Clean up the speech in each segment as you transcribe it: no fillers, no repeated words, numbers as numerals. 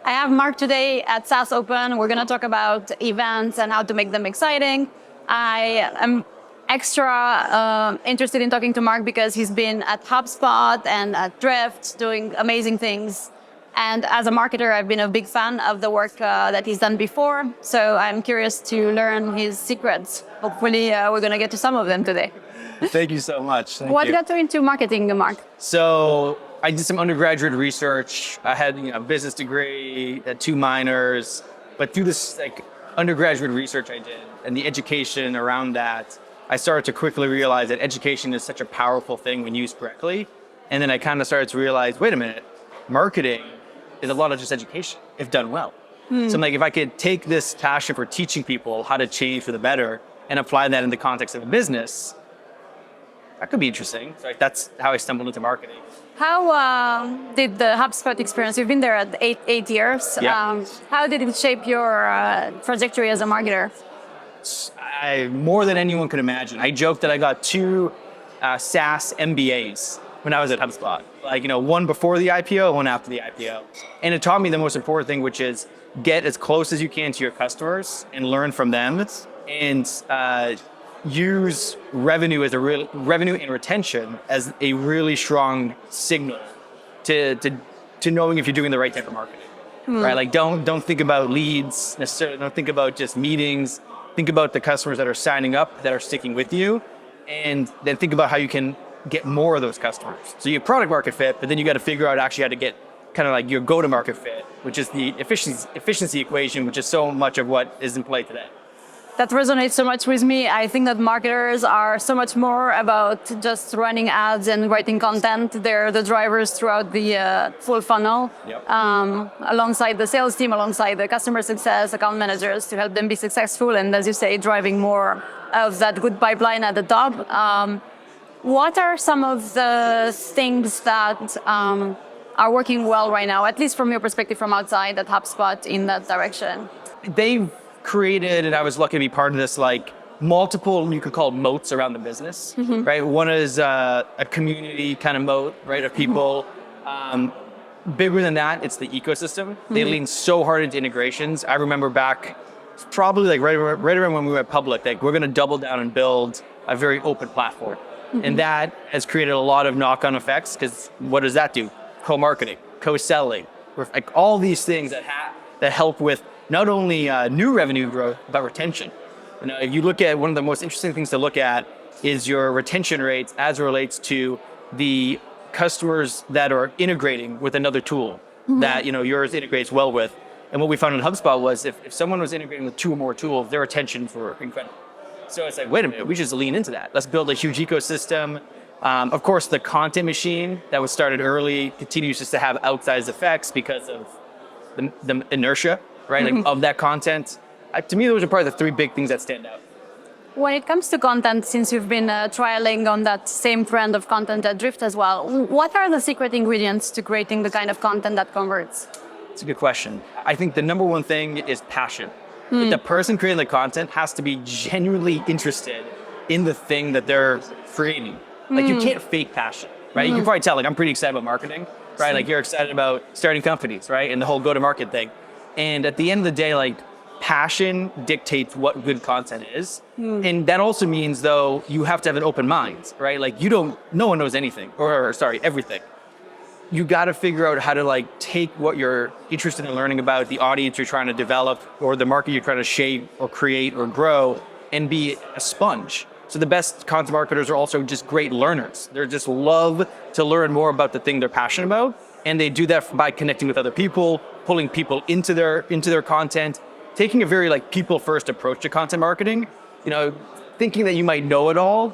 I have Mark today at SaaS Open. We're going to talk about events and how to make them exciting. I am extra interested in talking to Mark because he's been at HubSpot and at Drift doing amazing things. And as a marketer, I've been a big fan of the work that he's done before. So I'm curious to learn his secrets. Hopefully, we're going to get to some of them today. Thank you so much. What got you into marketing, Mark? So I did some undergraduate research. I had a business degree, had 2 minors, but through this undergraduate research I did and the education around that, I started to quickly realize that education is such a powerful thing when used correctly. And then I kind of started to realize, wait a minute, marketing is a lot of just education if done well. So I'm like, if I could take this passion for teaching people how to change for the better and apply that in the context of a business, that could be interesting. So that's how I stumbled into marketing. How did the HubSpot experience, you've been there at eight years, how did it shape your trajectory as a marketer? More than anyone could imagine. I joked that I got 2 SaaS MBAs when I was at HubSpot. One before the IPO, one after the IPO. And it taught me the most important thing, which is get as close as you can to your customers and learn from them, and use revenue and retention as a really strong signal to knowing if you're doing the right type of marketing. Right? Don't think about leads necessarily. Don't think about just meetings. Think about the customers that are signing up, that are sticking with you, and then think about how you can get more of those customers. So you have product market fit, but then you got to figure out actually how to get kind of like your go-to-market fit, which is the efficiency equation, which is so much of what is in play today. That resonates so much with me. I think that marketers are so much more about just running ads and writing content. They're the drivers throughout the full funnel, alongside the sales team, alongside the customer success, account managers to help them be successful. And as you say, driving more of that good pipeline at the top. What are some of the things that are working well right now, at least from your perspective from outside at HubSpot in that direction? They've created, and I was lucky to be part of this, multiple, you could call it moats around the business, right? One is a community kind of moat, right, of people. Bigger than that, it's the ecosystem. They lean so hard into integrations. I remember back, probably right around when we went public, we're going to double down and build a very open platform. And that has created a lot of knock-on effects, because what does that do? Co-marketing, co-selling, all these things that help with not only new revenue growth, but retention. If you look at one of the most interesting things to look at is your retention rates as it relates to the customers that are integrating with another tool that yours integrates well with. And what we found in HubSpot was if someone was integrating with 2 or more tools, their retention were incredible. So it's wait a minute, we should just lean into that. Let's build a huge ecosystem. Of course, the content machine that was started early continues just to have outsized effects because of the inertia, right? Of that content. To me, those are probably the 3 big things that stand out. When it comes to content, since you've been trialing on that same trend of content at Drift as well, what are the secret ingredients to creating the kind of content that converts? It's a good question. I think the number one thing is passion. The person creating the content has to be genuinely interested in the thing that they're creating. You can't fake passion, right? You can probably tell, I'm pretty excited about marketing, right? You're excited about starting companies, right? And the whole go-to-market thing. And at the end of the day, passion dictates what good content is. And that also means, though, you have to have an open mind, right? No one knows anything, everything. You got to figure out how to take what you're interested in learning about, the audience you're trying to develop, or the market you're trying to shape or create or grow, and be a sponge. So the best content marketers are also just great learners. They just love to learn more about the thing they're passionate about, and they do that by connecting with other people, pulling people into their content, taking a very people-first approach to content marketing. Thinking that you might know it all.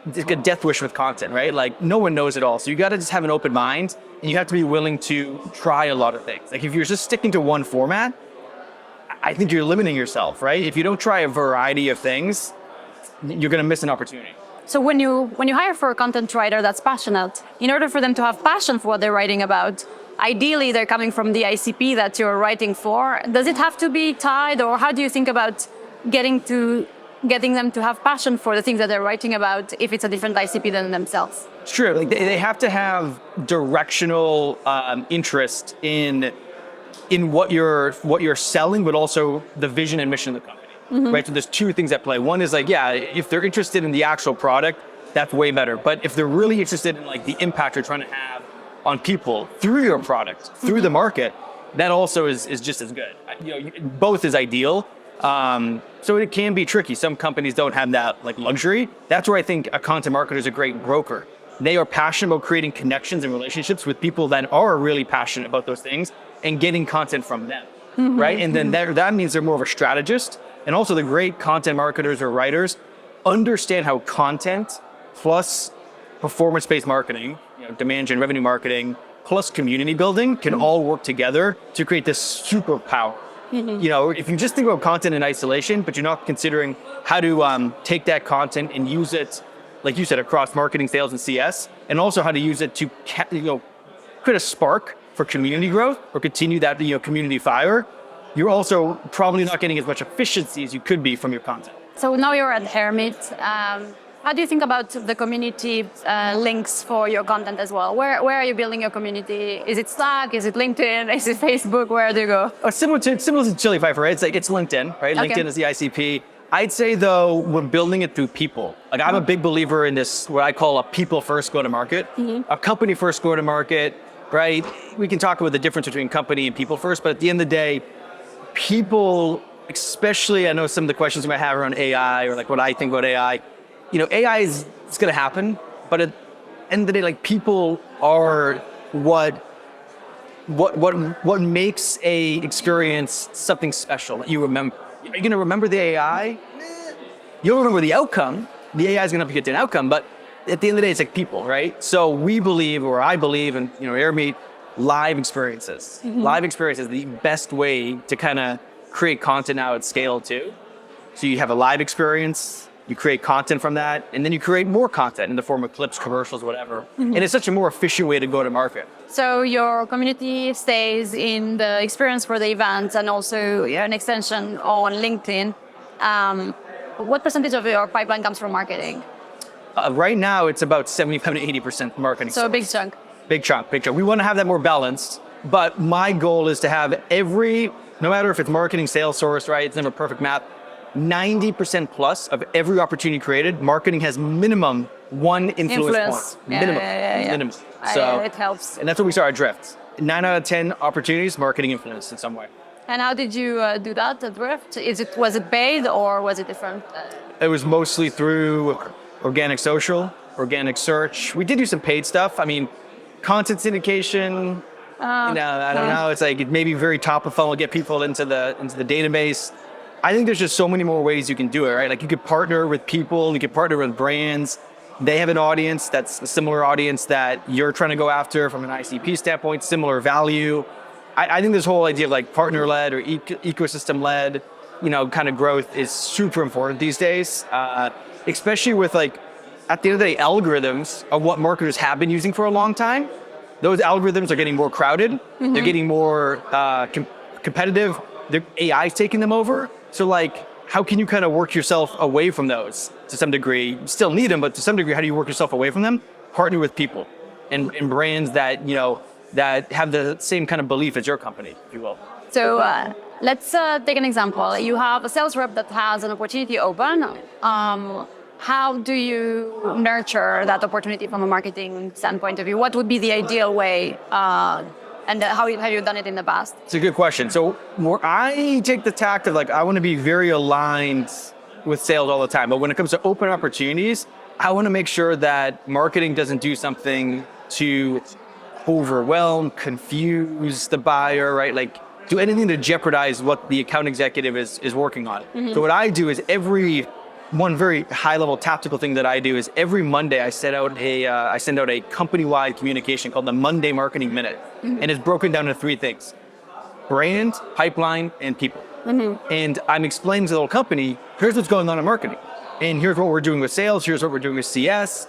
It's like a death wish with content, right? No one knows it all. So you got to just have an open mind, and you have to be willing to try a lot of things. If you're just sticking to one format, I think you're limiting yourself, right? If you don't try a variety of things, you're going to miss an opportunity. So when you hire for a content writer that's passionate, in order for them to have passion for what they're writing about, ideally they're coming from the ICP that you're writing for. Does it have to be tied, or how do you think about getting them to have passion for the things that they're writing about if it's a different ICP than themselves? It's true. They have to have directional interest in in what you're selling, but also the vision and mission of the company, right? So there's two things at play. One is like, yeah, if they're interested in the actual product, that's way better. But if they're really interested in like the impact you're trying to have on people through your product, through the market, that also is just as good. Both is ideal. So it can be tricky. Some companies don't have that like luxury. That's where I think a content marketer is a great broker. They are passionate about creating connections and relationships with people that are really passionate about those things and getting content from them, right? And then that means they're more of a strategist. And also the great content marketers or writers understand how content plus performance-based marketing, demand gen revenue marketing, plus community building can all work together to create this superpower. If you just think about content in isolation, but you're not considering how to take that content and use it, like you said, across marketing, sales, and CS, and also how to use it to create a spark for community growth or continue that community fire, you're also probably not getting as much efficiency as you could be from your content. So now you're at Airmeet. How do you think about the community links for your content as well? Where are you building your community? Is it Slack? Is it LinkedIn? Is it Facebook? Where do you go? Similar to Chili Pfeiffer, right? It's LinkedIn, right? Okay. LinkedIn is the ICP. I'd say though, we're building it through people. Like I'm a big believer in this, what I call a people first go to market, a company first go to market, right? We can talk about the difference between company and people first, but at the end of the day, people, especially I know some of the questions you might have around AI or like what I think about AI, AI it's going to happen, but at the end of the day, like people are what makes a experience something special that you remember. Are you going to remember the AI? You'll remember the outcome. The AI is going to get to an outcome, but at the end of the day, it's like people, right? So we believe, or I believe in, Airmeet, live experiences. Live experience is the best way to kind of create content now at scale too. So you have a live experience, you create content from that, and then you create more content in the form of clips, commercials, whatever. And it's such a more efficient way to go to market. So your community stays in the experience for the events and also an extension on LinkedIn. What percentage of your pipeline comes from marketing? Right now, it's about 75 to 80% marketing. So a big chunk. Big chunk. We want to have that more balanced, but my goal is to have no matter if it's marketing, sales source, right? It's never perfect math. 90% plus of every opportunity created, marketing has minimum one influence point. Minimum. So it helps. And that's what we saw at Drift. 9 out of 10 opportunities, marketing influence in some way. And how did you do that at Drift? Was it paid or was it different? It was mostly through organic social, organic search. We did do some paid stuff. I mean, content syndication, I don't know. It's like it may be very top of funnel, get people into the database. I think there's just so many more ways you can do it, right? Like you could partner with people, you could partner with brands. They have an audience that's a similar audience that you're trying to go after from an ICP standpoint, similar value. I think this whole idea of like partner-led or ecosystem-led, kind of growth is super important these days, especially with like, at the end of the day, algorithms of what marketers have been using for a long time. Those algorithms are getting more crowded. They're getting more competitive. The AI's taking them over. So like, how can you kind of work yourself away from those to some degree? You still need them, but to some degree, how do you work yourself away from them? Partner with people and brands that, that have the same kind of belief as your company, if you will. So let's take an example. You have a sales rep that has an opportunity open. How do you nurture that opportunity from a marketing standpoint of view? What would be the ideal way? And how have you done it in the past? It's a good question. So I take the tact of like, I want to be very aligned with sales all the time. But when it comes to open opportunities, I want to make sure that marketing doesn't do something to overwhelm, confuse the buyer, right? Like do anything to jeopardize what the account executive is working on. So what I do is one very high-level tactical thing that I do is every Monday I send out a company-wide communication called the Monday Marketing Minute, and it's broken down into 3 things: brand, pipeline, and people. And I'm explaining to the whole company, here's what's going on in marketing, and here's what we're doing with sales, here's what we're doing with CS.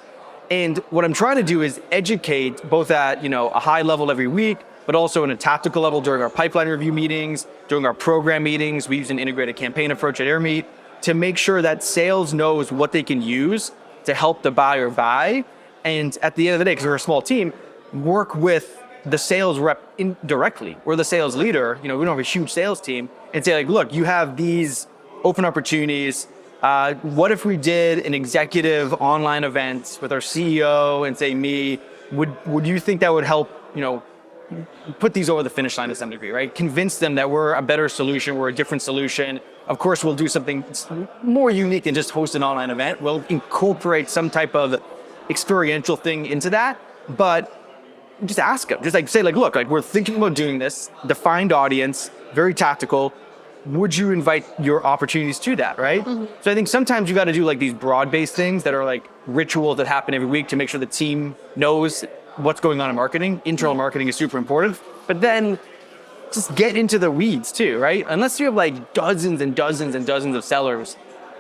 And what I'm trying to do is educate both at a high level every week, but also in a tactical level during our pipeline review meetings, during our program meetings. We use an integrated campaign approach at Airmeet to make sure that sales knows what they can use to help the buyer buy. And at the end of the day, because we're a small team, work with the sales rep indirectly or the sales leader, we don't have a huge sales team, and say like, look, you have these open opportunities. What if we did an executive online event with our CEO and say me, would you think that would help, put these over the finish line to some degree, right? Convince them that we're a better solution, we're a different solution. Of course, we'll do something more unique than just host an online event. We'll incorporate some type of experiential thing into that, but just ask them. Just like say like, look, like we're thinking about doing this, defined audience, very tactical. Would you invite your opportunities to that, right? Mm-hmm. So I think sometimes you got to do like these broad-based things that are like rituals that happen every week to make sure the team knows what's going on in marketing. Internal marketing is super important, but then just get into the weeds too, right? Unless you have like dozens and dozens and dozens of sellers,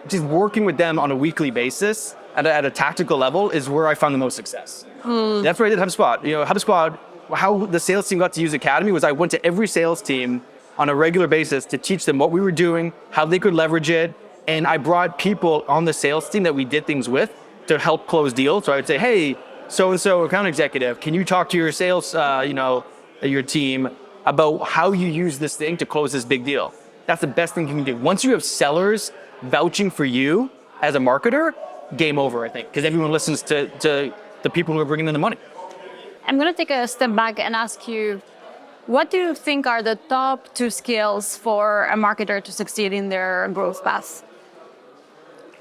just working with them on a weekly basis at a tactical level is where I found the most success. That's where I did HubSpot. HubSpot, how the sales team got to use Academy was I went to every sales team on a regular basis to teach them what we were doing, how they could leverage it. And I brought people on the sales team that we did things with to help close deals. So I would say, hey, so-and-so account executive, can you talk to your sales, your team about how you use this thing to close this big deal? That's the best thing you can do. Once you have sellers vouching for you as a marketer, game over, I think, because everyone listens to the people who are bringing in the money. I'm going to take a step back and ask you, what do you think are the top 2 skills for a marketer to succeed in their growth path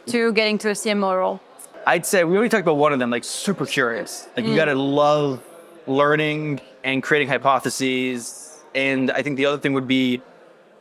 to getting to a CMO role? I'd say we already talked about one of them, like super curious. Like you got to love learning and creating hypotheses. And I think the other thing would be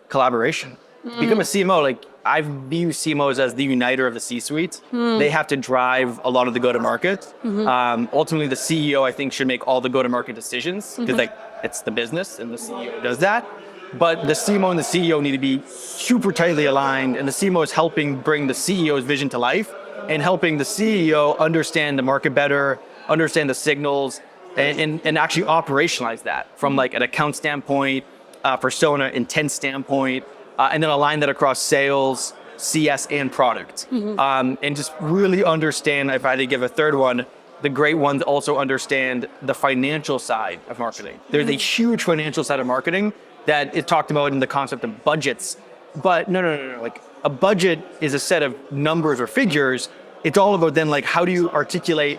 collaboration. Become a CMO, like I view CMOs as the uniter of the C-suite. They have to drive a lot of the go-to-market. Ultimately, the CEO, I think, should make all the go-to-market decisions because like it's the business and the CEO does that. But the CMO and the CEO need to be super tightly aligned, and the CMO is helping bring the CEO's vision to life and helping the CEO understand the market better, understand the signals, and actually operationalize that from like an account standpoint, persona, intent standpoint, and then align that across sales, CS, and product. And just really understand, if I had to give a third one, the great ones also understand the financial side of marketing. There's a huge financial side of marketing that is talked about in the concept of budgets. But no. Like a budget is a set of numbers or figures. It's all about then like how do you articulate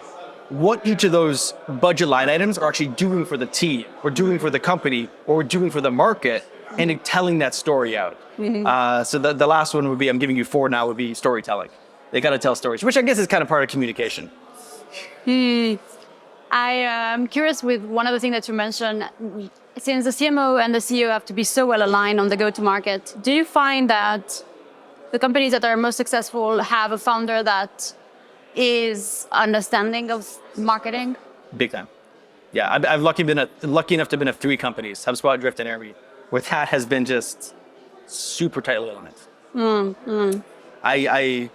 what each of those budget line items are actually doing for the team or doing for the company or doing for the market, and telling that story out. So the last one would be, I'm giving you 4 now, would be storytelling. They got to tell stories, which I guess is kind of part of communication. I am curious with one of the things that you mentioned, since the CMO and the CEO have to be so well aligned on the go-to-market, do you find that the companies that are most successful have a founder that is understanding of marketing? Big time. Yeah, I've lucky enough to have been at 3 companies, HubSpot, Drift, and Airmeet, where that has been just super tightly aligned. I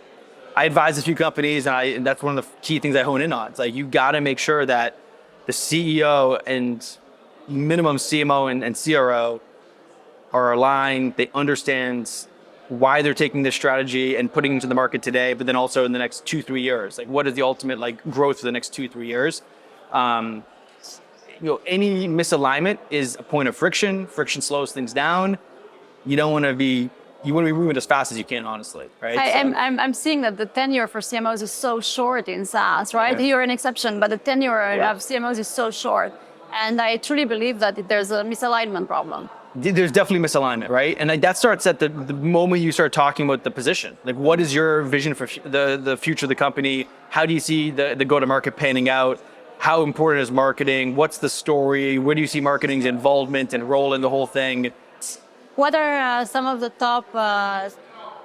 advise a few companies, and that's one of the key things I hone in on. It's like you got to make sure that the CEO and minimum CMO and CRO are aligned. They understand why they're taking this strategy and putting it into the market today, but then also in the next 2-3 years. Like, what is the ultimate like growth for the next 2-3 years? Any misalignment is a point of friction. Friction slows things down. You want to be moving as fast as you can, honestly, right? I'm seeing that the tenure for CMOs is so short in SaaS, right? Yeah. You're an exception, but the tenure of CMOs is so short. And I truly believe that there's a misalignment problem. There's definitely misalignment, right? And that starts at the moment you start talking about the position. Like, what is your vision for the future of the company? How do you see the go-to-market panning out? How important is marketing? What's the story? Where do you see marketing's involvement and role in the whole thing? What are some of the top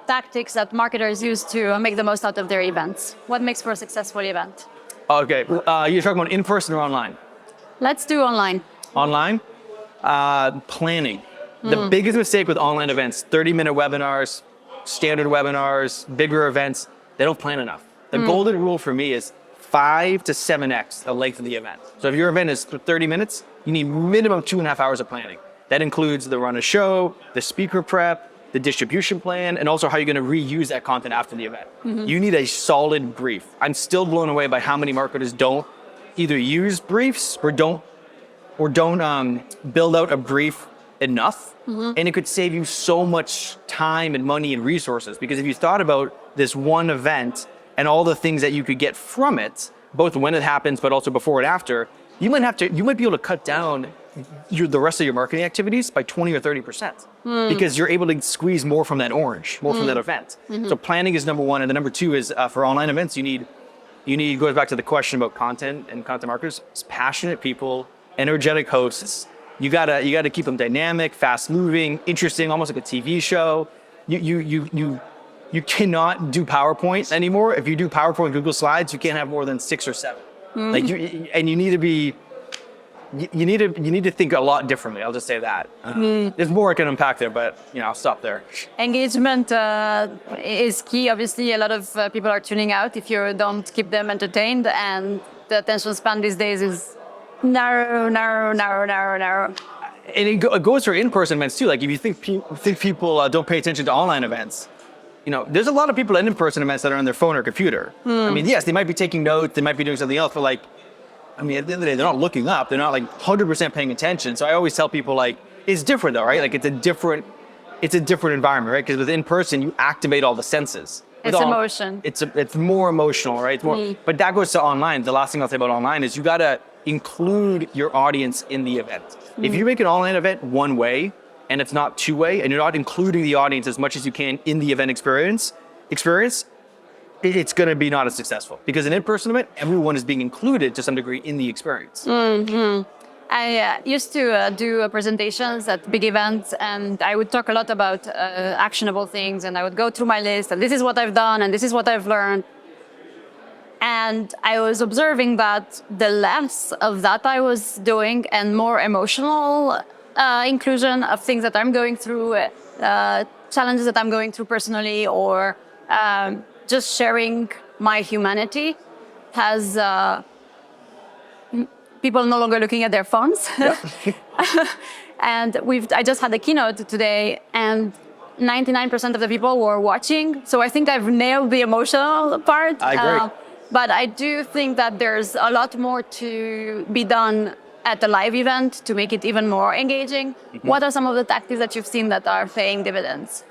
tactics that marketers use to make the most out of their events? What makes for a successful event? Okay, you're talking about in-person or online? Let's do online. Online? Planning. The biggest mistake with online events, 30-minute webinars, standard webinars, bigger events, they don't plan enough. The golden rule for me is 5 to 7x the length of the event. So if your event is 30 minutes, you need minimum 2.5 hours of planning. That includes the run of show, the speaker prep, the distribution plan, and also how you're going to reuse that content after the event. You need a solid brief. I'm still blown away by how many marketers don't either use briefs or don't or don't build out a brief enough. And it could save you so much time and money and resources. Because if you thought about this one event and all the things that you could get from it, both when it happens, but also before and after, you might be able to cut down the rest of your marketing activities by 20 or 30%, because you're able to squeeze more from that orange, more from that event. So planning is number one. And the number two is for online events, you need, goes back to the question about content and content marketers, passionate people, energetic hosts. You gotta keep them dynamic, fast moving, interesting, almost like a TV show. You cannot do PowerPoint anymore. If you do PowerPoint and Google Slides, you can't have more than 6 or 7. You need to think a lot differently. I'll just say that. There's more I can unpack there, but I'll stop there. Engagement is key. Obviously, a lot of people are tuning out if you don't keep them entertained, and the attention span these days is narrow. And it goes for in-person events too. Like if you think people don't pay attention to online events, there's a lot of people at in-person events that are on their phone or computer. I mean, yes, they might be taking notes, they might be doing something else, but at the end of the day, they're not looking up. They're not 100% paying attention. So I always tell people it's different though, right? It's a different environment, right? Because with in-person, you activate all the senses. It's emotion. It's more emotional, right? It's more, but that goes to online. The last thing I'll say about online is you gotta include your audience in the event. If you make an online event one way and it's not two-way, and you're not including the audience as much as you can in the event experience, it's going to be not as successful, because an in-person event, everyone is being included to some degree in the experience. I used to do presentations at big events, and I would talk a lot about actionable things, and I would go through my list, and this is what I've done, and this is what I've learned. And I was observing that the less of that I was doing and more emotional inclusion of things that I'm going through, challenges that I'm going through personally, or just sharing my humanity has people no longer looking at their phones. And I just had a keynote today, and 99% of the people were watching. So I think I've nailed the emotional part. I agree. But I do think that there's a lot more to be done at a live event to make it even more engaging. What are some of the tactics that you've seen that are paying dividends?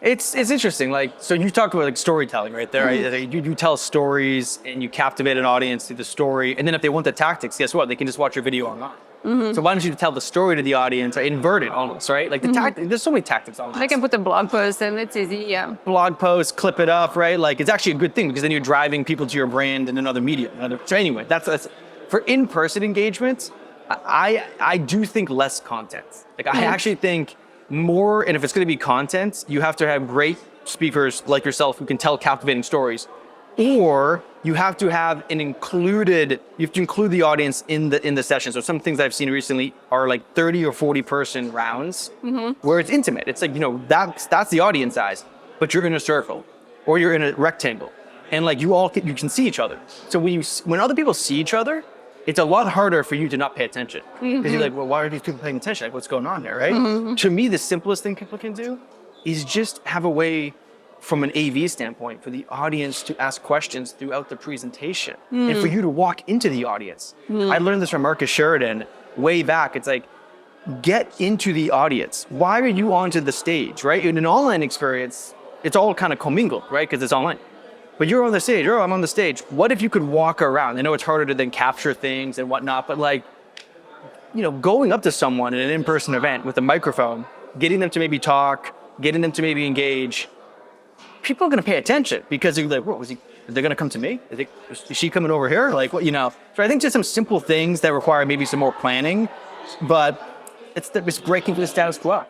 It's interesting. So you talked about storytelling right there. Right? You tell stories and you captivate an audience through the story. And then if they want the tactics, guess what? They can just watch your video online. So why don't you tell the story to the audience, or invert it almost, right? There's so many tactics online. They can put a blog post and it's easy, yeah. Blog post, clip it up, right? It's actually a good thing, because then you're driving people to your brand in another medium. So anyway, that's for in-person engagements. I do think less content. I actually think more, and if it's going to be content, you have to have great speakers like yourself who can tell captivating stories, or you have to include the audience in the session. So some things I've seen recently are 30 or 40 person rounds where it's intimate. It's that's the audience size, but you're in a circle or you're in a rectangle, and you can see each other. So when other people see each other, it's a lot harder for you to not pay attention. Because you're well, why are these people paying attention? What's going on there, right? To me, the simplest thing people can do is just have a way, from an AV standpoint, for the audience to ask questions throughout the presentation and for you to walk into the audience. I learned this from Marcus Sheridan way back. It's get into the audience. Why are you onto the stage, right? In an online experience, it's all kind of commingled, right? Because it's online. But you're on the stage. I'm on the stage. What if you could walk around? I know it's harder to then capture things and whatnot, but going up to someone in an in-person event with a microphone, getting them to maybe talk, getting them to maybe engage, people are going to pay attention, because they're what was he? Are they going to come to me? Is she coming over here? So I think just some simple things that require maybe some more planning, but it's breaking through the status quo.